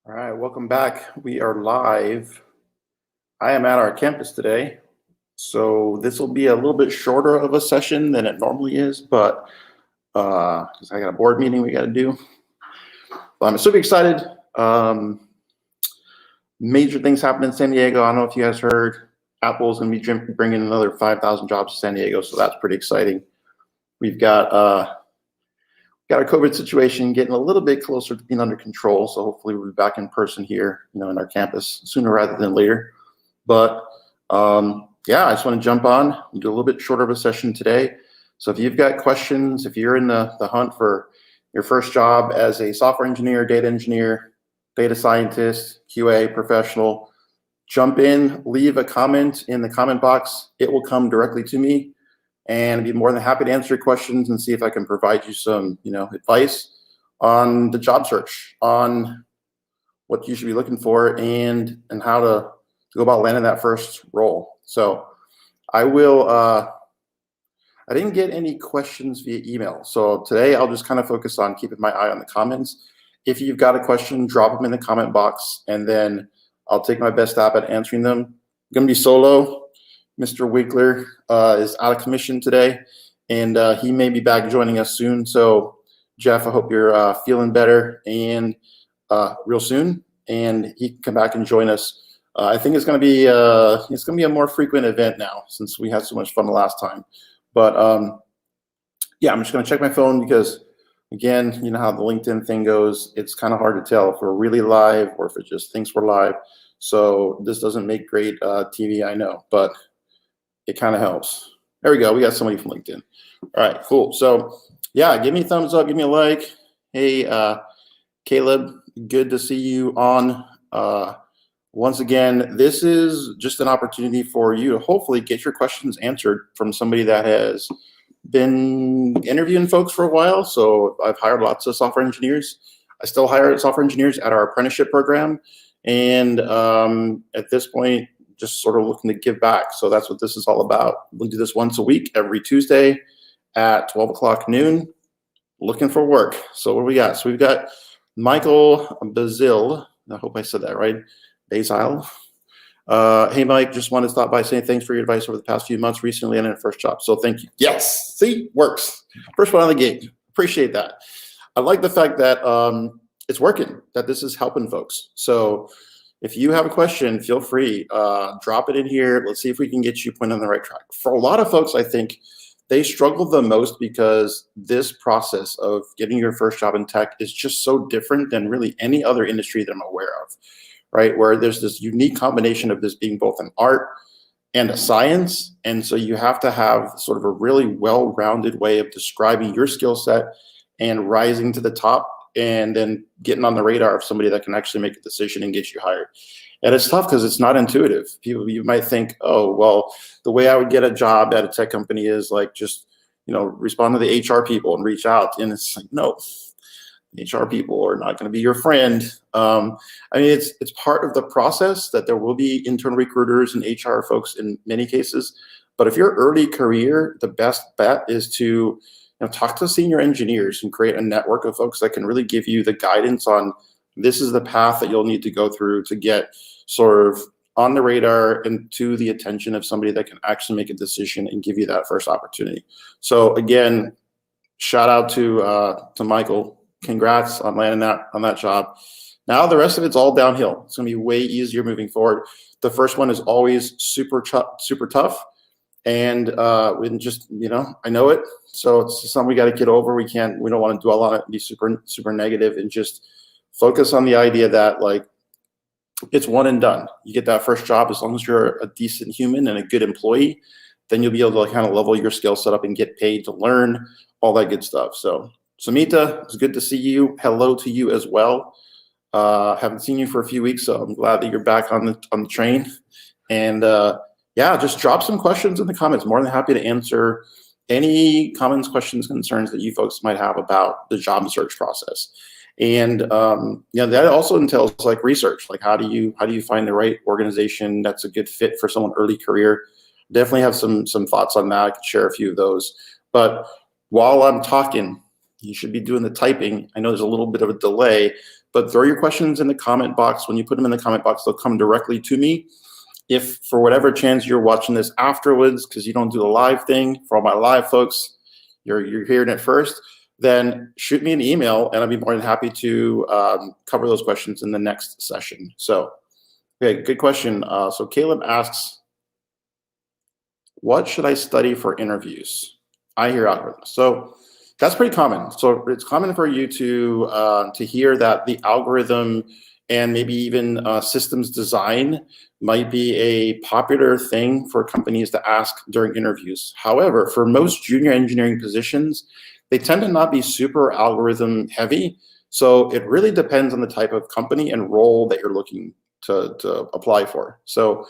All right, welcome back. We are live. I am at our campus today, so this will be a little bit shorter of a session than it normally is, but because I got a board meeting we got to do. But I'm super excited. Major things happened in San Diego. I don't know if you guys heard. Apple's going to be bringing another 5,000 jobs to San Diego, so that's pretty exciting. We've got our COVID situation getting a little bit closer to being under control. So hopefully we'll be back in person here, in our campus sooner rather than later. But yeah, I just want to jump on and do a little bit shorter of a session today. So if you've got questions, if you're in the hunt for your first job as a software engineer, data scientist, QA professional, jump in, leave a comment in the comment box. It will come directly to me. And I'd be more than happy to answer your questions and see if I can provide you some, advice on the job search, on what you should be looking for, and how to go about landing that first role. So I will. I didn't get any questions via email, so today I'll just kind of focus on keeping my eye on the comments. If you've got a question, drop them in the comment box, and then I'll take my best stab at answering them. I'm gonna be solo. Mr. Winkler is out of commission today, and he may be back joining us soon. So, Jeff, I hope you're feeling better and real soon, and he can come back and join us. I think it's going to be a more frequent event now since we had so much fun the last time. But yeah, I'm just going to check my phone because, again, you know how the LinkedIn thing goes. It's kind of hard to tell if we're really live or if it just thinks we're live. So this doesn't make great TV, I know, but it kind of helps. There we go. We got somebody from LinkedIn. All right, cool. So yeah, give me a thumbs up, give me a like. Hey, Caleb, good to see you on. Once again, this is just an opportunity for you to hopefully get your questions answered from somebody that has been interviewing folks for a while. So I've hired lots of software engineers. I still hire software engineers at our apprenticeship program. And at this point, just sort of looking to give back. So that's what this is all about. We'll do this once a week, every Tuesday at 12 o'clock noon, looking for work. So what do we got? So we've got Michael Bazil. I hope I said that right. Basil. Hey, Mike, just wanted to stop by saying thanks for your advice over the past few months recently and in a first job. So thank you. Yes, see, works. First one on the gate. Appreciate that. I like the fact that it's working, that this is helping folks. So if you have a question, feel free, drop it in here. Let's see if we can get you pointed on the right track. For a lot of folks, I think they struggle the most because this process of getting your first job in tech is just so different than really any other industry that I'm aware of, right? Where there's this unique combination of this being both an art and a science. And so you have to have sort of a really well-rounded way of describing your skill set and rising to the top, and then getting on the radar of somebody that can actually make a decision and get you hired. And it's tough because it's not intuitive. You might think, oh, well, the way I would get a job at a tech company is like just, respond to the HR people and reach out. And it's like, no, HR people are not going to be your friend. I mean, it's part of the process that there will be internal recruiters and HR folks in many cases. But if you're early career, the best bet is to talk to senior engineers and create a network of folks that can really give you the guidance on this is the path that you'll need to go through to get sort of on the radar and to the attention of somebody that can actually make a decision and give you that first opportunity. So again, shout out to Michael. Congrats on landing that job. Now the rest of it's all downhill. It's gonna be way easier moving forward. The first one is always super tough. And we just, I know it. So it's something we got to get over. We don't want to dwell on it and be super negative, and just focus on the idea that like it's one and done. You get that first job, as long as you're a decent human and a good employee, then you'll be able to kind of level your skill set up and get paid to learn all that good stuff. So Samita, it's good to see you. Hello to you as well. Haven't seen you for a few weeks, so I'm glad that you're back on the train. And yeah, just drop some questions in the comments. More than happy to answer any comments, questions, concerns that you folks might have about the job search process. And that also entails like research. Like how do you find the right organization that's a good fit for someone early career? Definitely have some thoughts on that. I could share a few of those. But while I'm talking, You should be doing the typing. I know there's a little bit of a delay, but throw your questions in the comment box. When you put them in the comment box, they'll come directly to me. If for whatever chance you're watching this afterwards because you don't do the live thing, for all my live folks, you're hearing it first, then shoot me an email and I'll be more than happy to cover those questions in the next session. So, okay, good question. So Caleb asks, what should I study for interviews? I hear algorithms. So that's pretty common. So it's common for you to hear that the algorithm and maybe even systems design might be a popular thing for companies to ask during interviews. However, for most junior engineering positions, they tend to not be super algorithm heavy. So it really depends on the type of company and role that you're looking to apply for. So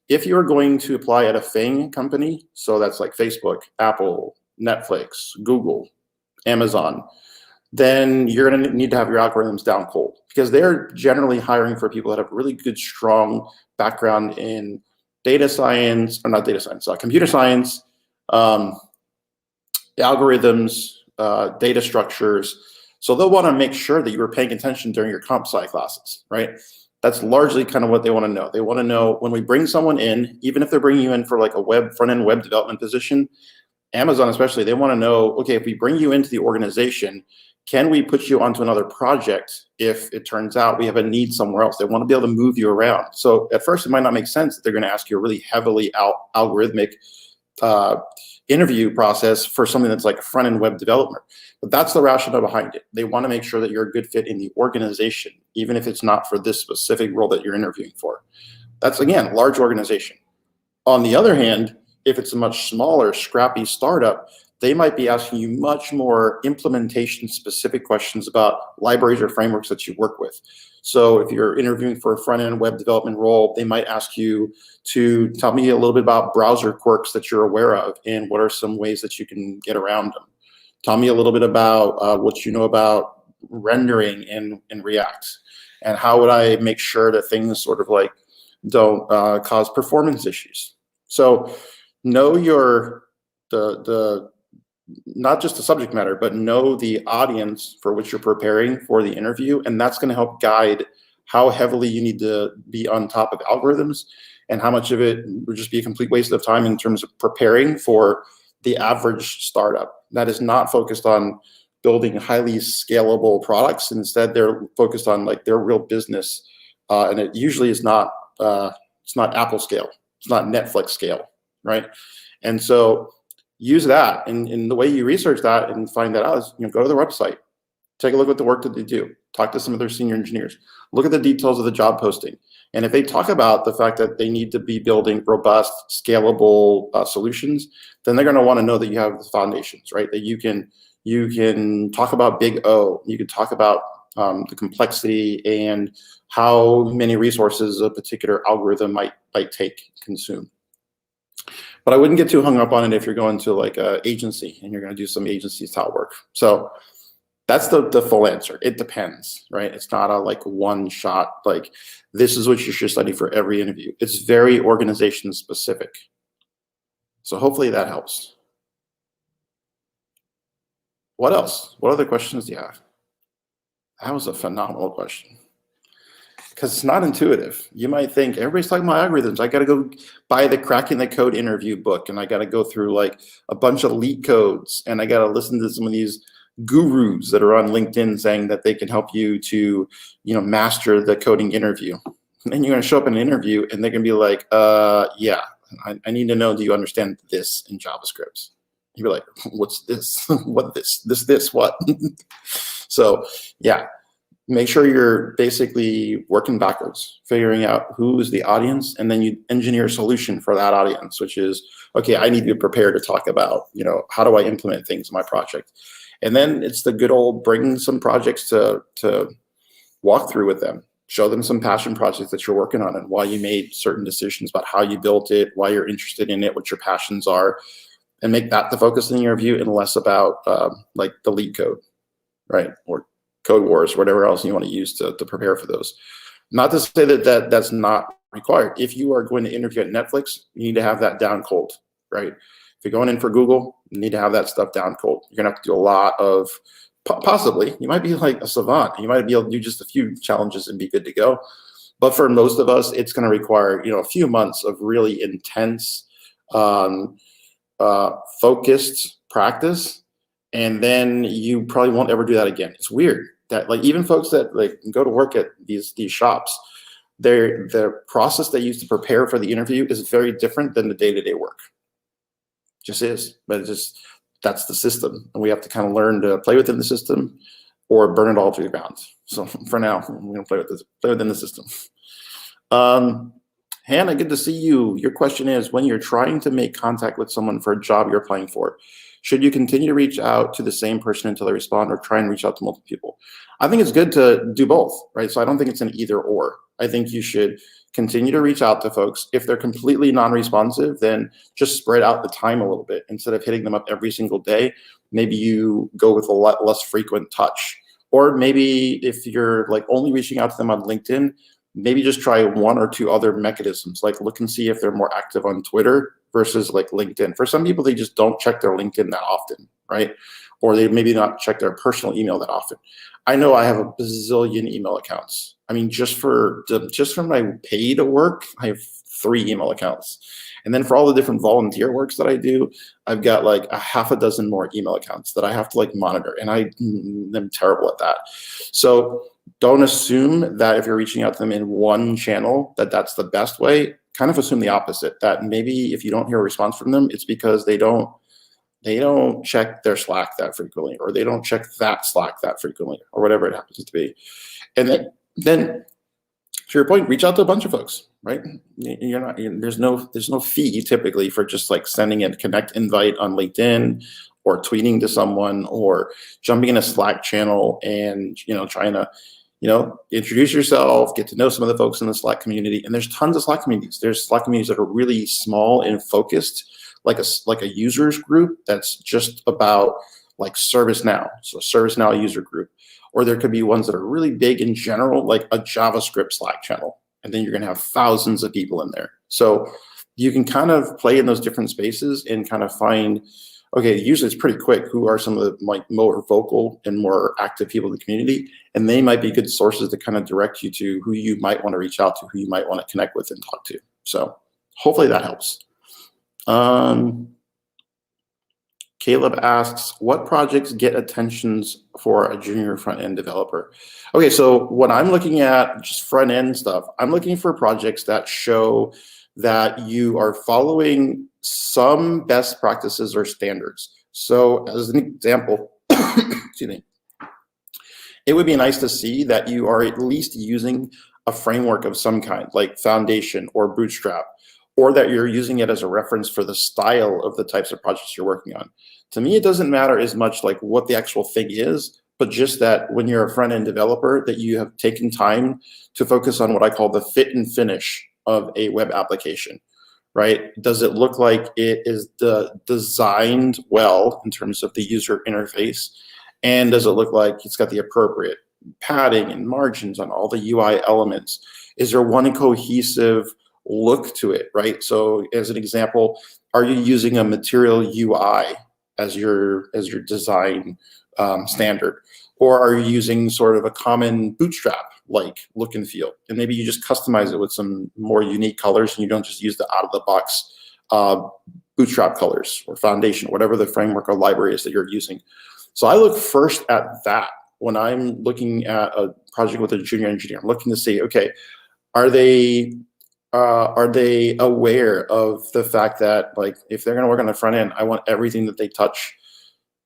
if you're going to apply at a FANG company, so that's like Facebook, Apple, Netflix, Google, Amazon, then you're going to need to have your algorithms down cold because they're generally hiring for people that have really good, strong background in data science, or not data science, computer science, algorithms, data structures. So they'll want to make sure that you were paying attention during your comp sci classes, right? That's largely kind of what they want to know. They want to know when we bring someone in, even if they're bringing you in for like a front-end web development position, Amazon especially, they want to know, okay, if we bring you into the organization, can we put you onto another project if it turns out we have a need somewhere else? They want to be able to move you around. So at first, it might not make sense that they're going to ask you a really heavily algorithmic interview process for something that's like a front-end web development. But that's the rationale behind it. They want to make sure that you're a good fit in the organization, even if it's not for this specific role that you're interviewing for. That's, again, large organization. On the other hand, if it's a much smaller, scrappy startup, they might be asking you much more implementation-specific questions about libraries or frameworks that you work with. So if you're interviewing for a front-end web development role, they might ask you to tell me a little bit about browser quirks that you're aware of and what are some ways that you can get around them. Tell me a little bit about what you know about rendering in React, and how would I make sure that things sort of like don't cause performance issues. So know not just the subject matter, but know the audience for which you're preparing for the interview. And that's going to help guide how heavily you need to be on top of algorithms and how much of it would just be a complete waste of time in terms of preparing for the average startup that is not focused on building highly scalable products. Instead, they're focused on like their real business. And it usually is not, it's not Apple scale. It's not Netflix scale, right? And so use that, and the way you research that and find that out is, go to their website, take a look at the work that they do, talk to some of their senior engineers, look at the details of the job posting. And if they talk about the fact that they need to be building robust, scalable solutions, then they're going to want to know that you have the foundations, right? That you can talk about big O, you can talk about the complexity and how many resources a particular algorithm might consume. But I wouldn't get too hung up on it if you're going to like an agency and you're going to do some agency style work. So that's the full answer. It depends, right? It's not a like one shot, like this is what you should study for every interview. It's very organization specific. So hopefully that helps. What else? What other questions do you have? That was a phenomenal question. Because it's not intuitive. You might think everybody's talking about algorithms. I got to go buy the Cracking the Code interview book, and I got to go through like a bunch of leak codes, and I got to listen to some of these gurus that are on LinkedIn saying that they can help you to, master the coding interview. And then you're going to show up in an interview, and they're going to be like, yeah, I need to know, do you understand this in JavaScript? You're like, what's this? What this, what? So, yeah. Make sure you're basically working backwards, figuring out who is the audience, and then you engineer a solution for that audience, which is, okay, I need to be prepared to talk about, how do I implement things in my project? And then it's the good old bring some projects to walk through with them, show them some passion projects that you're working on and why you made certain decisions about how you built it, why you're interested in it, what your passions are, and make that the focus in the interview and less about like the lead code, right? Or Code Wars, whatever else you want to use to prepare for those. Not to say that's not required. If you are going to interview at Netflix, you need to have that down cold, right? If you're going in for Google, you need to have that stuff down cold. You're going to have to do a lot of Possibly, you might be like a savant. You might be able to do just a few challenges and be good to go. But for most of us, it's going to require, a few months of really intense, um, focused practice, and then you probably won't ever do that again. It's weird that like even folks that like go to work at these shops, the process they use to prepare for the interview is very different than the day-to-day work. Just is, but it's just that's the system, and we have to kind of learn to play within the system or burn it all to the ground. So for now, we're going to play within the system. Hannah, good to see you. Your question is, when you're trying to make contact with someone for a job you're applying for, should you continue to reach out to the same person until they respond, or try and reach out to multiple people? I think it's good to do both, right? So I don't think it's an either or. I think you should continue to reach out to folks. If they're completely non-responsive, then just spread out the time a little bit. Instead of hitting them up every single day, maybe you go with a lot less frequent touch. Or maybe if you're like only reaching out to them on LinkedIn, maybe just try one or two other mechanisms, like look and see if they're more active on Twitter versus like LinkedIn. For some people, they just don't check their LinkedIn that often, right? Or they maybe not check their personal email that often. I know I have a bazillion email accounts. I mean, just for my paid work, I have 3 email accounts. And then for all the different volunteer works that I do, I've got like a half a dozen more email accounts that I have to like monitor. And I'm terrible at that. So don't assume that if you're reaching out to them in one channel, that that's the best way. Kind of assume the opposite, that maybe if you don't hear a response from them, it's because they don't check their Slack that frequently, or they don't check that Slack that frequently, or whatever it happens to be. And then to your point, reach out to a bunch of folks, right? There's no fee typically for just like sending a connect invite on LinkedIn, or tweeting to someone, or jumping in a Slack channel and trying to introduce yourself, get to know some of the folks in the Slack community. And there's tons of Slack communities. There's Slack communities that are really small and focused, like a users group that's just about like ServiceNow, so ServiceNow user group. Or there could be ones that are really big in general, like a JavaScript Slack channel. And then you're going to have thousands of people in there. So you can kind of play in those different spaces and kind of find, okay, usually it's pretty quick. Who are some of the like more vocal and more active people in the community? And they might be good sources to kind of direct you to who you might want to reach out to, who you might want to connect with and talk to. So hopefully that helps. Caleb asks, what projects get attentions for a junior front-end developer? Okay, so when I'm looking at just front-end stuff, I'm looking for projects that show that you are following some best practices or standards. So as an example, excuse me, it would be nice to see that you are at least using a framework of some kind, like Foundation or Bootstrap, or that you're using it as a reference for the style of the types of projects you're working on. To me, it doesn't matter as much like what the actual thing is, but just that when you're a front-end developer, that you have taken time to focus on what I call the fit and finish of a web application, right? Does it look like it is designed well in terms of the user interface? And does it look like it's got the appropriate padding and margins on all the UI elements? Is there one cohesive look to it, right? So as an example, are you using a material UI as your design standard? Or are you using sort of a common Bootstrap like look and feel? And maybe you just customize it with some more unique colors and you don't just use the out of the box Bootstrap colors or Foundation, whatever the framework or library is that you're using. So I look first at that when I'm looking at a project with a junior engineer. I'm looking to see, okay, are they aware of the fact that like if they're going to work on the front end, I want everything that they touch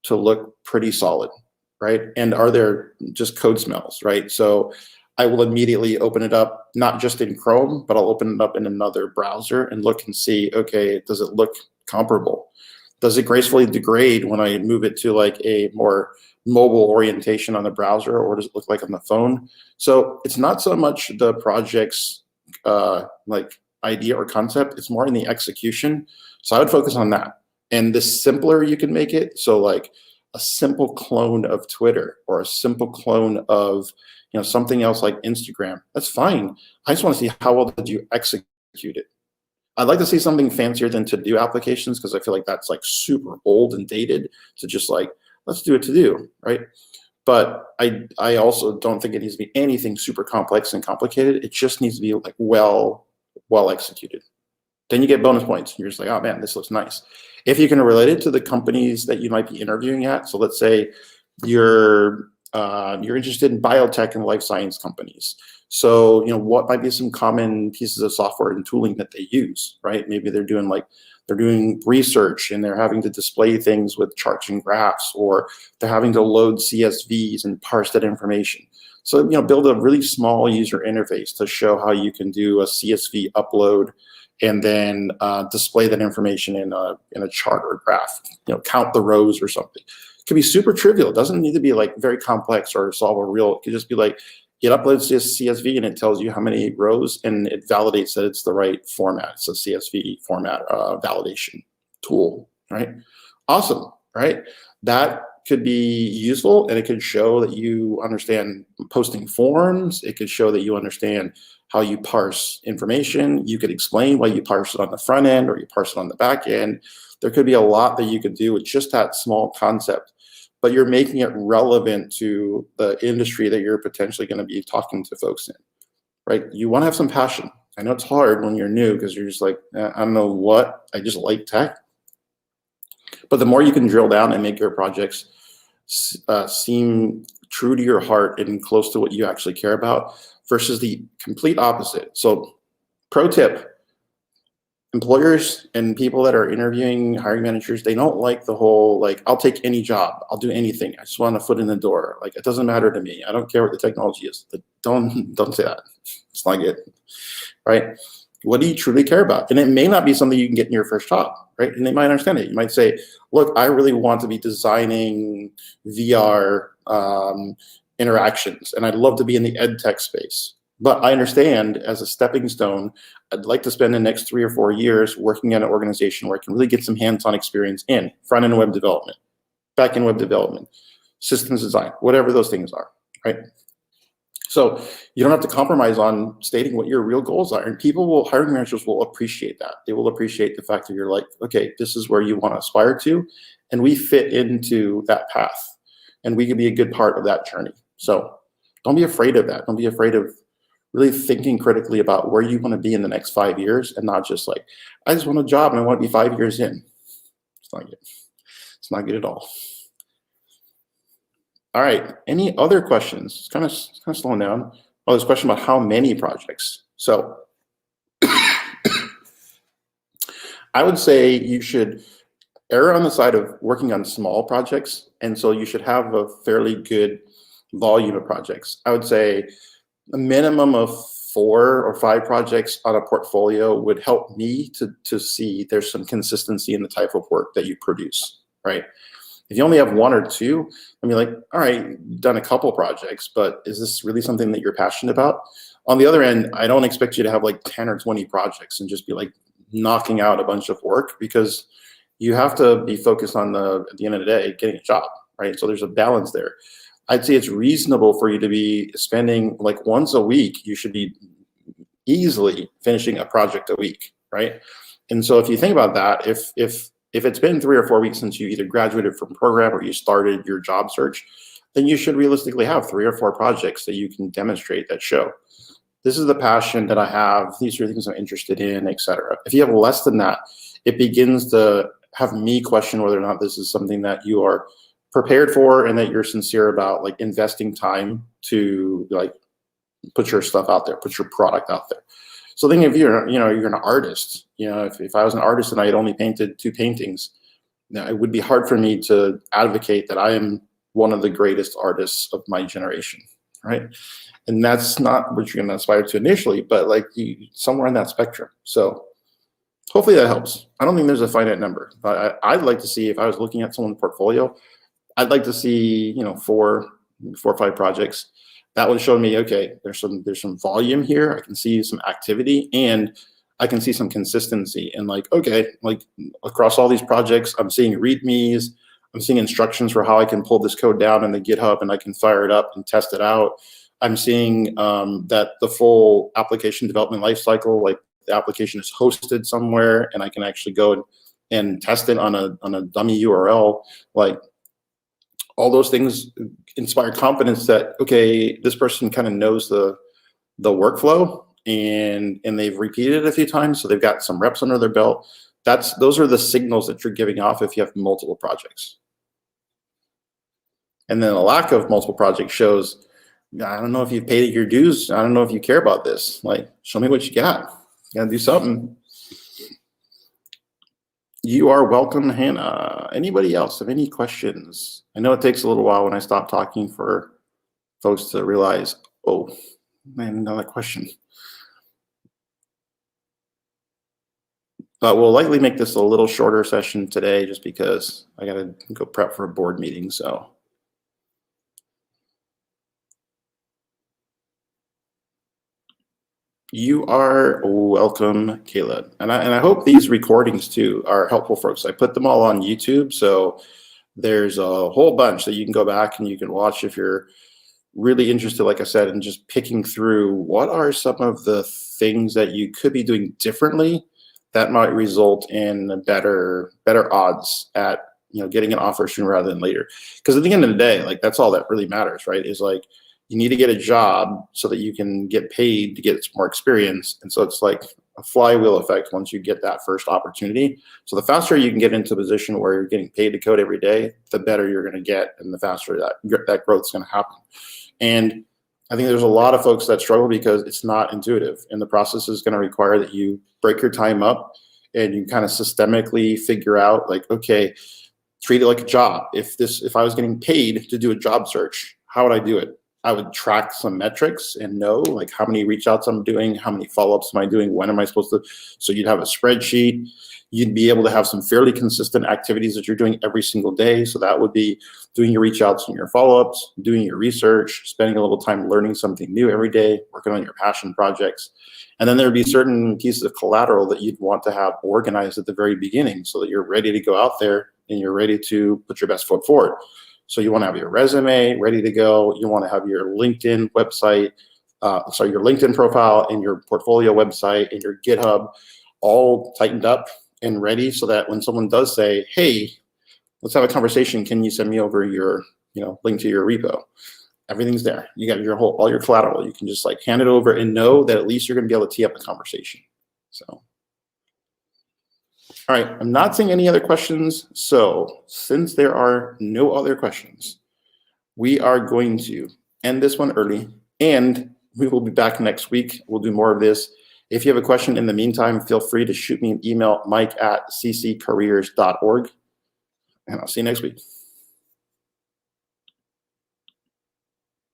to look pretty solid, right? And are there just code smells, right? So I will immediately open it up, not just in Chrome, but I'll open it up in another browser and look and see, okay, does it look comparable? Does it gracefully degrade when I move it to like a more mobile orientation on the browser, or does it look like on the phone? So it's not so much the project's like idea or concept, it's more in the execution. So I would focus on that. And the simpler you can make it, so like a simple clone of Twitter or a simple clone of something else like Instagram, that's fine. I just want to see how well did you execute it. I'd like to see something fancier than to-do applications, because I feel like that's like super old and dated to just like, let's do a to-do, right? But I also don't think it needs to be anything super complex and complicated. It just needs to be like well executed. Then you get bonus points. You're just like, oh man, this looks nice. If you can relate it to the companies that you might be interviewing at, so let's say you're interested in biotech and life science companies. So, what might be some common pieces of software and tooling that they use, right? Maybe they're doing research and they're having to display things with charts and graphs, or they're having to load CSVs and parse that information. So, build a really small user interface to show how you can do a CSV upload and then display that information in a chart or graph, count the rows or something. It could be super trivial. It doesn't need to be like very complex or solve a real, it could just be like, it uploads to a CSV and it tells you how many rows and it validates that it's the right format. It's a CSV format validation tool, right? Awesome, right? That could be useful, and it could show that you understand posting forms. It could show that you understand how you parse information. You could explain why you parse it on the front end or you parse it on the back end. There could be a lot that you could do with just that small concept, but you're making it relevant to the industry that you're potentially going to be talking to folks in, right? You want to have some passion. I know it's hard when you're new because you're just like, I don't know what, I just like tech. But the more you can drill down and make your projects seem true to your heart and close to what you actually care about versus the complete opposite. So pro tip, employers and people that are interviewing hiring managers, they don't like the whole, like, I'll take any job, I'll do anything. I just want a foot in the door. Like, it doesn't matter to me. I don't care what the technology is. Don't say that. It's not good, right? What do you truly care about? And it may not be something you can get in your first job, right? And they might understand it. You might say, look, I really want to be designing VR interactions, and I'd love to be in the ed tech space. But I understand, as a stepping stone, I'd like to spend the next 3 or 4 years working at an organization where I can really get some hands-on experience in front-end web development, back-end web development, systems design, whatever those things are, right? So you don't have to compromise on stating what your real goals are. And hiring managers will appreciate that. They will appreciate the fact that you're like, okay, this is where you want to aspire to, and we fit into that path, and we can be a good part of that journey. So don't be afraid of that. Don't be afraid of really thinking critically about where you want to be in the next 5 years, and not just like, I just want a job and I want to be 5 years in. It's not good. It's not good at all. All right, any other questions? It's kind of slowing down. Oh, there's a question about how many projects. So I would say you should err on the side of working on small projects, and so you should have a fairly good volume of projects. I would say a minimum of 4 or 5 projects on a portfolio would help me to see there's some consistency in the type of work that you produce, right? If you only have 1 or 2, I mean, like, all right, you've done a couple projects, but is this really something that you're passionate about? On the other end, I don't expect you to have like 10 or 20 projects and just be like knocking out a bunch of work, because you have to be focused on at the end of the day, getting a job, right? So there's a balance there. I'd say it's reasonable for you to be spending like once a week. You should be easily finishing a project a week, right? And so if you think about that, if it's been 3 or 4 weeks since you either graduated from program or you started your job search, then you should realistically have 3 or 4 projects that you can demonstrate that show, this is the passion that I have, these are the things I'm interested in, etc. If you have less than that, it begins to have me question whether or not this is something that you are prepared for and that you're sincere about, like investing time to like put your stuff out there, put your product out there. So think if you're an artist, if I was an artist and I had only painted 2 paintings, it would be hard for me to advocate that I am one of the greatest artists of my generation, right? And that's not what you're going to aspire to initially, but like somewhere in that spectrum. So hopefully that helps. I don't think there's a finite number, but I'd like to see, if I was looking at someone's portfolio, I'd like to see 4 or 5 projects. That would show me, okay, there's some volume here. I can see some activity, and I can see some consistency. And like, okay, like across all these projects, I'm seeing READMEs, I'm seeing instructions for how I can pull this code down in the GitHub and I can fire it up and test it out. I'm seeing that the full application development lifecycle, like the application is hosted somewhere, and I can actually go and test it on a dummy URL. Like, all those things inspire confidence that, okay, this person kind of knows the workflow and they've repeated it a few times, so they've got some reps under their belt. Those are the signals that you're giving off if you have multiple projects. And then a lack of multiple projects shows, I don't know if you've paid your dues. I don't know if you care about this. Like, show me what you got. You gotta do something. You are welcome, Hannah. Anybody else have any questions? I know it takes a little while when I stop talking for folks to realize, oh, man, another question. But we'll likely make this a little shorter session today just because I got to go prep for a board meeting. So you are welcome, Caleb. And I hope these recordings too are helpful for folks. I put them all on YouTube. So there's a whole bunch that you can go back and you can watch if you're really interested, like I said, in just picking through what are some of the things that you could be doing differently that might result in better odds at getting an offer sooner rather than later. Because at the end of the day, like that's all that really matters, right? Is like you need to get a job so that you can get paid to get more experience. And so it's like a flywheel effect once you get that first opportunity. So the faster you can get into a position where you're getting paid to code every day, the better you're going to get, and the faster that growth is going to happen. And I think there's a lot of folks that struggle because it's not intuitive, and the process is going to require that you break your time up and you kind of systemically figure out, like, okay, treat it like a job. If I was getting paid to do a job search, how would I do it? I would track some metrics and know like how many reach outs I'm doing, how many follow-ups am I doing, when am I supposed to, so you'd have a spreadsheet. You'd be able to have some fairly consistent activities that you're doing every single day. So that would be doing your reach outs and your follow-ups, doing your research, spending a little time learning something new every day, working on your passion projects. And then there'd be certain pieces of collateral that you'd want to have organized at the very beginning so that you're ready to go out there and you're ready to put your best foot forward. So you want to have your resume ready to go. You want to have your LinkedIn website, your LinkedIn profile and your portfolio website and your GitHub all tightened up and ready so that when someone does say, hey, let's have a conversation, can you send me over your link to your repo? Everything's there. You got all your collateral. You can just like hand it over and know that at least you're going to be able to tee up a conversation. So, all right, I'm not seeing any other questions. So since there are no other questions, we are going to end this one early, and we will be back next week. We'll do more of this. If you have a question in the meantime, feel free to shoot me an email, mike@cccareers.org, and I'll see you next week.